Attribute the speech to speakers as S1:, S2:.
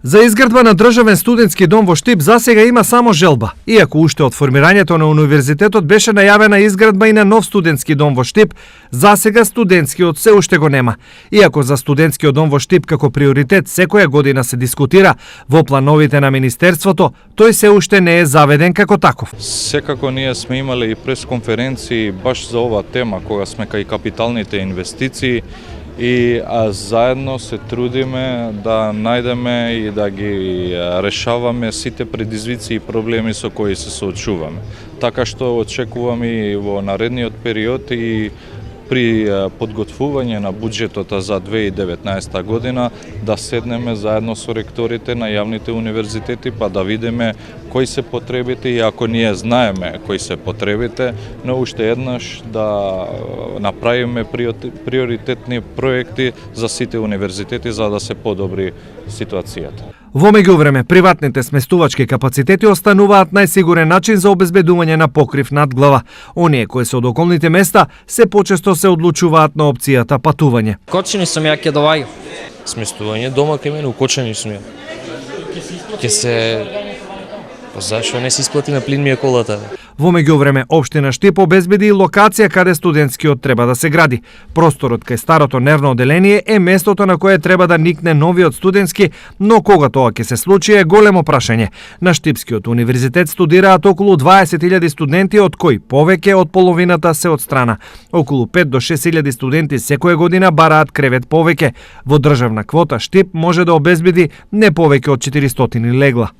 S1: За изградба на државен студентски дом во Штип засега има само желба, иако уште од формирањето на универзитетот беше најавена изградба и на нов студентски дом во Штип, засега студентскиот се уште го нема. Иако за студентскиот дом во Штип како приоритет секоја година се дискутира во плановите на Министерството, тој се уште не е заведен како таков.
S2: Секако ние сме имале и пресконференции баш за оваа тема, кога сме кај капиталните инвестиции, и заедно се трудиме да најдеме и да ги решаваме сите предизвици и проблеми со кои се соочуваме. Така што очекуваме и во наредниот период и при подготвување на буџетот за 2019 година да седнеме заедно со ректорите на јавните универзитети па да видиме кои се потребите и ако ние знаеме кои се потребите, но уште еднаш да направиме приоритетни проекти за сите универзитети за да се подобри ситуацијата.
S1: Во меѓувреме, приватните сместувачки капацитети остануваат најсигурен начин за обезбедување на покрив над глава. Оние кои се од околните места се почесто се одлучуваат на опцијата патување.
S3: Кочени сум ја ќе доваѓам. Сместување дома кај мене, укочени сум ја. Ќе се... Зашо не се исплати на плин ми е колата?
S1: Во меѓувреме, општина Штип обезбеди и локација каде студентскиот треба да се гради. Просторот кај старото нервно оделение е местото на кое треба да никне новиот студентски, но кога тоа ќе се случи е големо прашање. На Штипскиот универзитет студираат околу 20.000 студенти, од кои повеќе од половината се од страна. Околу 5 до 6.000 студенти секоја година бараат кревет повеќе. Во државна квота Штип може да обезбеди не повеќе од 400 легла.